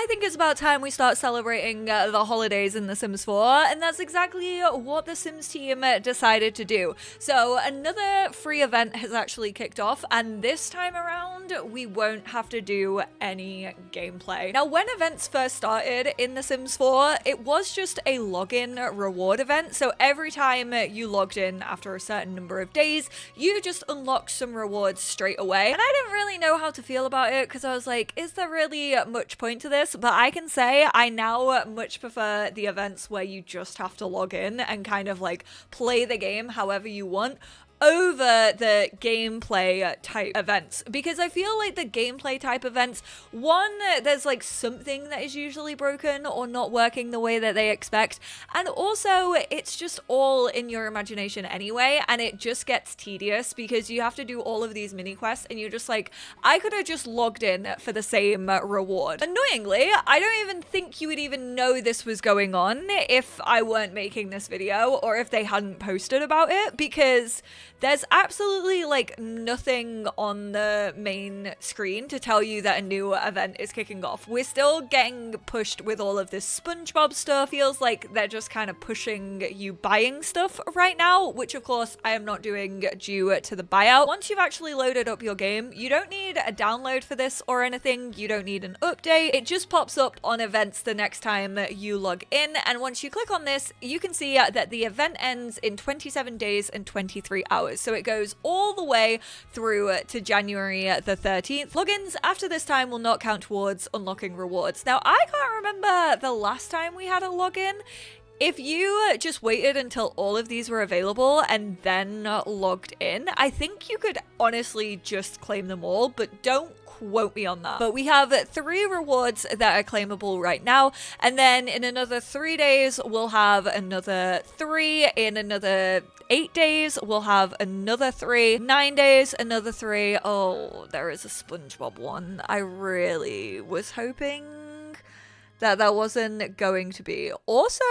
I think it's about time we start celebrating the holidays in The Sims 4, and that's exactly what the Sims team decided to do. So another free event has actually kicked off, and this time around, we won't have to do any gameplay. Now, when events first started in The Sims 4, it was just a login reward event, so every time you logged in after a certain number of days, you just unlocked some rewards straight away. And I didn't really know how to feel about it, because I was like, is there really much point to this? But I can say I now much prefer the events where you just have to log in and kind of like play the game however you want over the gameplay type events, because I feel like the gameplay type events, one, there's like something that is usually broken or not working the way that they expect, and also it's just all in your imagination anyway, and it just gets tedious because you have to do all of these mini quests and you're just like, I could have just logged in for the same reward. Annoyingly, I don't even think you would even know this was going on if I weren't making this video or if they hadn't posted about it, because there's absolutely like nothing on the main screen to tell you that a new event is kicking off. We're still getting pushed with all of this SpongeBob stuff. Feels like they're just kind of pushing you buying stuff right now, which of course I am not doing due to the buyout. Once you've actually loaded up your game, you don't need a download for this or anything. You don't need an update. It just pops up on events the next time you log in. And once you click on this, you can see that the event ends in 27 days and 23 hours. So it goes all the way through to January the 13th. Logins after this time will not count towards unlocking rewards. Now, I can't remember the last time we had a login. If you just waited until all of these were available and then logged in, I think you could honestly just claim them all, but don't quote me on that. But we have 3 rewards that are claimable right now, and then in another 3 days we'll have another 3, in another 8 days we'll have another 3, 9 days another 3. Oh, there is a SpongeBob one. I really was hoping that wasn't going to be. Also,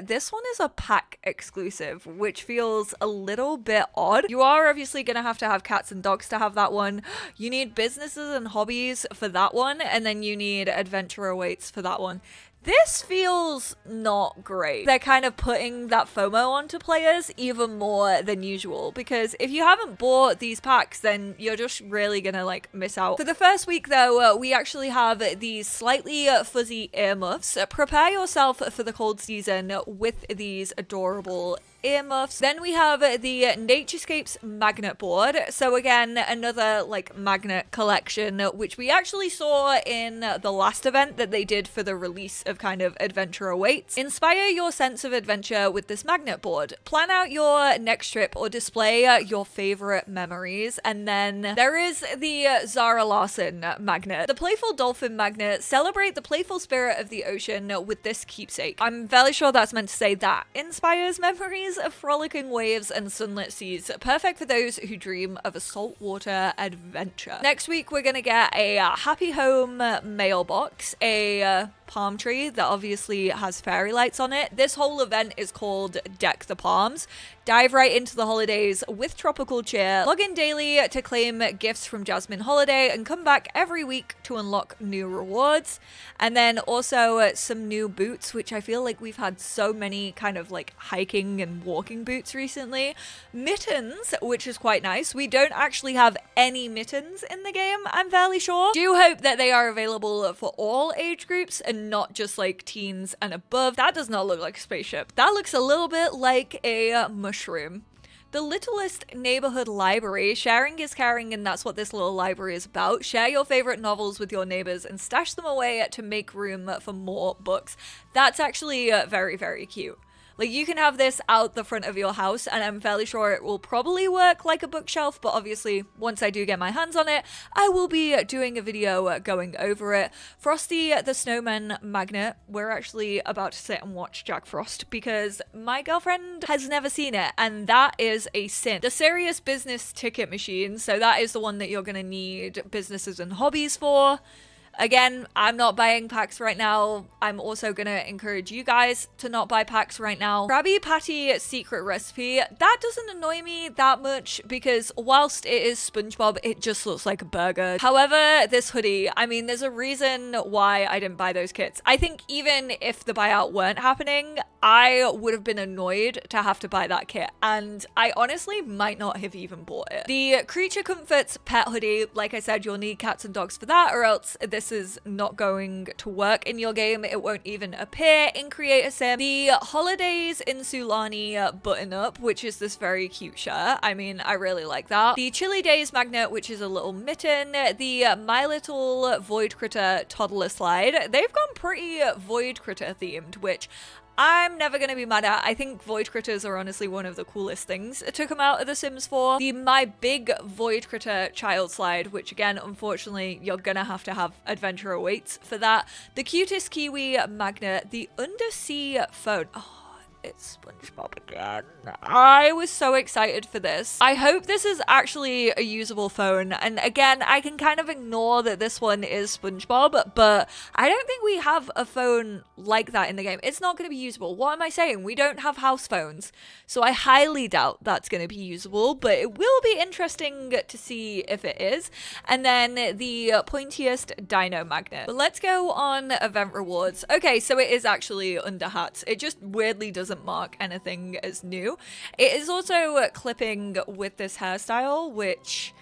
this one is a pack exclusive, which feels a little bit odd. You are obviously gonna have to have cats and dogs to have that one. You need businesses and hobbies for that one, and then you need adventure awaits for that one. This feels not great. They're kind of putting that FOMO onto players even more than usual, because if you haven't bought these packs, then you're just really gonna like miss out. For the first week though, we actually have these slightly fuzzy earmuffs. Prepare yourself for the cold season with these adorable earmuffs. Then we have the Naturescapes magnet board. So again, another like magnet collection, which we actually saw in the last event that they did for the release of kind of Adventure Awaits. Inspire your sense of adventure with this magnet board. Plan out your next trip or display your favorite memories. And then there is the Zara Larson magnet. The playful dolphin magnet. Celebrate the playful spirit of the ocean with this keepsake. I'm fairly sure that's meant to say that inspires memories of frolicking waves and sunlit seas, perfect for those who dream of a saltwater adventure. Next week, we're gonna get a Happy Home mailbox, a palm tree that obviously has fairy lights on it. This whole event is called Deck the Palms. Dive right into the holidays with tropical cheer. Log in daily to claim gifts from Jasmine Holiday and come back every week to unlock new rewards. And then also some new boots, which I feel like we've had so many kind of like hiking and walking boots recently. Mittens, which is quite nice. We don't actually have any mittens in the game, I'm fairly sure. Do hope that they are available for all age groups and not just like teens and above. That does not look like a spaceship. That looks a little bit like a mushroom. The littlest neighborhood library. Sharing is caring, and that's what this little library is about. Share your favorite novels with your neighbors and stash them away to make room for more books. That's actually very, very cute. Like, you can have this out the front of your house, and I'm fairly sure it will probably work like a bookshelf, but obviously, once I do get my hands on it, I will be doing a video going over it. Frosty the Snowman magnet. We're actually about to sit and watch Jack Frost, because my girlfriend has never seen it, and that is a sin. The Serious Business ticket machine, so that is the one that you're gonna need businesses and hobbies for. Again, I'm not buying packs right now. I'm also gonna encourage you guys to not buy packs right now. Krabby Patty secret recipe, that doesn't annoy me that much because whilst it is SpongeBob, it just looks like a burger. However, this hoodie, I mean, there's a reason why I didn't buy those kits. I think even if the buyout weren't happening, I would have been annoyed to have to buy that kit, and I honestly might not have even bought it. The Creature Comforts pet hoodie, like I said, you'll need cats and dogs for that, or else this is not going to work in your game. It won't even appear in Create a Sim. The Holidays in Sulani button up, which is this very cute shirt. I mean, I really like that. The Chili Days magnet, which is a little mitten. The My Little Void Critter toddler slide. They've gone pretty Void Critter themed, which I'm never going to be mad at. I think Void Critters are honestly one of the coolest things to come out of The Sims 4. The My Big Void Critter child slide, which again, unfortunately, you're going to have Adventure Awaits for that. The Cutest Kiwi magnet. The Undersea phone. Oh, it's SpongeBob again. I was so excited for this. I hope this is actually a usable phone. And again, I can kind of ignore that this one is SpongeBob, but I don't think we have a phone like that in the game. It's not going to be usable. What am I saying? We don't have house phones. So I highly doubt that's going to be usable, but it will be interesting to see if it is. And then the pointiest dino magnet. But let's go on event rewards. Okay, so it is actually under hats. It just weirdly doesn't mark anything as new. It is also clipping with this hairstyle, which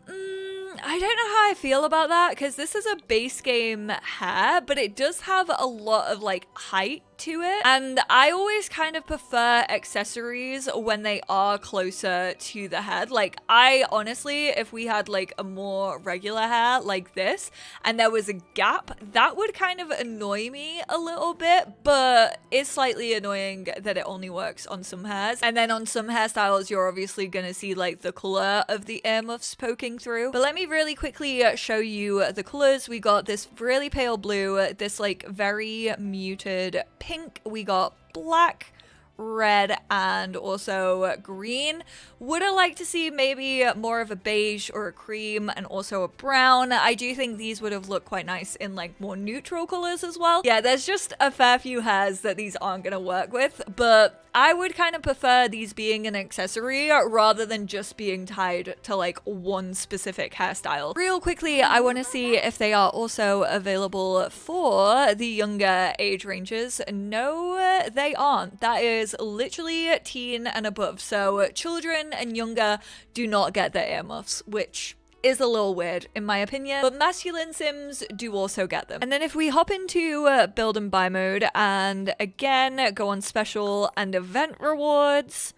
I don't know how I feel about that, because this is a base game hair, but it does have a lot of like height to it, and I always kind of prefer accessories when they are closer to the head. Like, I honestly, if we had like a more regular hair like this and there was a gap, that would kind of annoy me a little bit, but it's slightly annoying that it only works on some hairs. And then on some hairstyles, you're obviously gonna see like the color of the earmuffs poking through. But let me really quickly show you the colors. We got this really pale blue, this like very muted pink, we got black, red, and also green. Would I like to see maybe more of a beige or a cream and also a brown? I do think these would have looked quite nice in like more neutral colors as well. Yeah, there's just a fair few hairs that these aren't going to work with, but I would kind of prefer these being an accessory rather than just being tied to like one specific hairstyle. Real quickly, I want to see if they are also available for the younger age ranges. No, they aren't. That is literally teen and above. So children and younger do not get their earmuffs, which is a little weird in my opinion, but masculine Sims do also get them. And then if we hop into build and buy mode and again go on special and event rewards,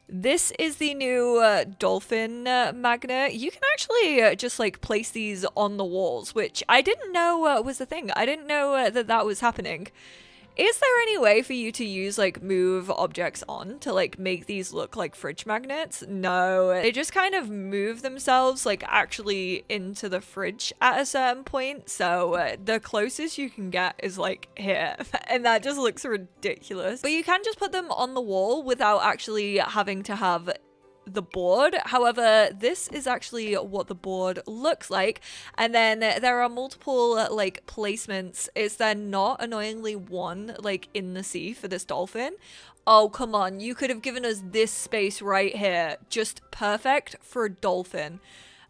this is the new dolphin magnet. You can actually just like place these on the walls, which I didn't know was the thing. I didn't know that was happening. Is there any way for you to use like move objects on to like make these look like fridge magnets? No, they just kind of move themselves like actually into the fridge at a certain point. So the closest you can get is like here, and that just looks ridiculous. But you can just put them on the wall without actually having to have the board. However, this is actually what the board looks like, and then there are multiple like placements. Is there not annoyingly one like in the sea for this dolphin? Oh, come on, you could have given us this space right here, just perfect for a dolphin.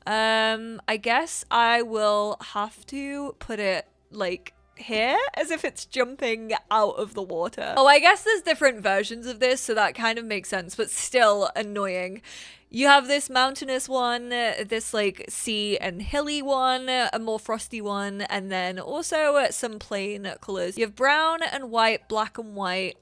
I guess I will have to put it like here as if it's jumping out of the water. Oh, I guess there's different versions of this, so that kind of makes sense, but still annoying. You have this mountainous one, this like sea and hilly one, a more frosty one, and then also some plain colors. You have brown and white, black and white,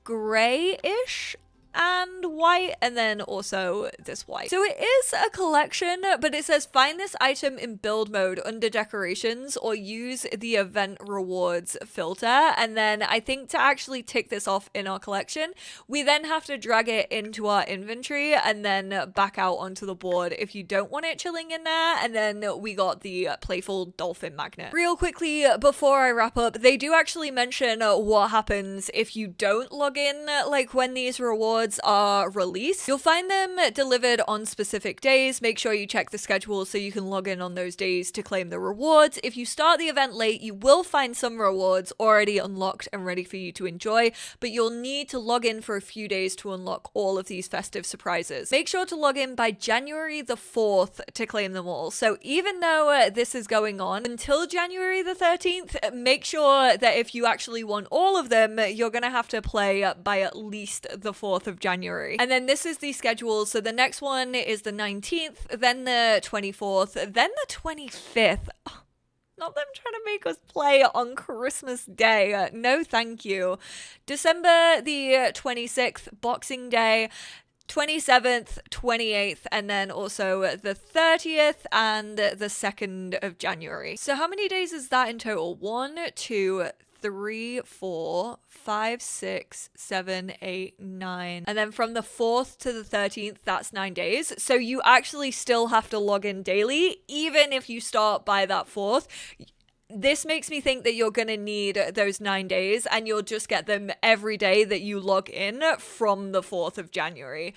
gray-ish and white, and then also this white. So it is a collection, but it says find this item in build mode under decorations or use the event rewards filter. And then I think to actually tick this off in our collection, we then have to drag it into our inventory and then back out onto the board if you don't want it chilling in there. And then we got the playful dolphin magnet. Real quickly before I wrap up, they do actually mention what happens if you don't log in like when these rewards rewards are released. You'll find them delivered on specific days. Make sure you check the schedule so you can log in on those days to claim the rewards. If you start the event late, you will find some rewards already unlocked and ready for you to enjoy, but you'll need to log in for a few days to unlock all of these festive surprises. Make sure to log in by January the 4th to claim them all. So even though this is going on until January the 13th, make sure that if you actually want all of them, you're going to have to play by at least the 4th of January. And then this is the schedule. So the next one is the 19th, then the 24th, then the 25th. Oh, not them trying to make us play on Christmas Day. No, thank you. December the 26th, Boxing Day. 27th, 28th, and then also the 30th and the 2nd of January. So how many days is that in total? 1, 2, 3, 4, 5, 6, 7, 8, 9. And then from the 4th to the 13th, that's 9 days. So you actually still have to log in daily, even if you start by that 4th. This makes me think that you're going to need those 9 days, and you'll just get them every day that you log in from the 4th of January.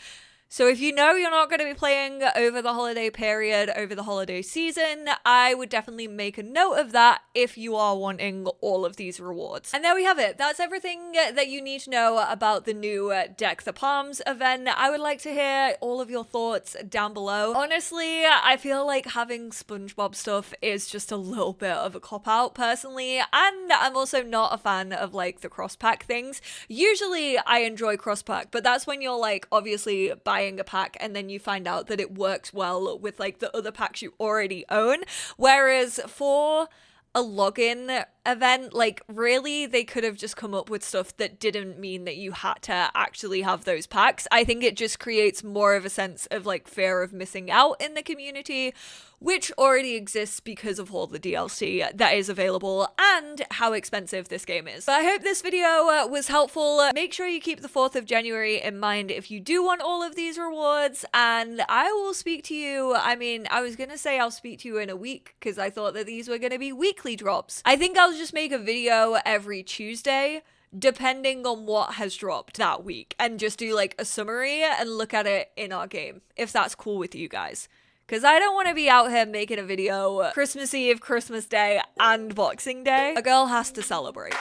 So if you know you're not going to be playing over the holiday period, over the holiday season, I would definitely make a note of that if you are wanting all of these rewards. And there we have it. That's everything that you need to know about the new Deck the Palms event. I would like to hear all of your thoughts down below. Honestly, I feel like having SpongeBob stuff is just a little bit of a cop-out personally, and I'm also not a fan of like the cross-pack things. Usually I enjoy cross-pack, but that's when you're like obviously buying a pack and then you find out that it works well with like the other packs you already own. Whereas for a login event, like really they could have just come up with stuff that didn't mean that you had to actually have those packs. I think it just creates more of a sense of like fear of missing out in the community, which already exists because of all the DLC that is available and how expensive this game is. But I hope this video was helpful. Make sure you keep the 4th of January in mind if you do want all of these rewards, and I will speak to you. I mean, I was gonna say I'll speak to you in a week because I thought that these were gonna be weekly drops. I think I'll just make a video every Tuesday depending on what has dropped that week, and just do like a summary and look at it in our game, if that's cool with you guys. Because I don't want to be out here making a video Christmas Eve, Christmas Day, and Boxing Day. A girl has to celebrate.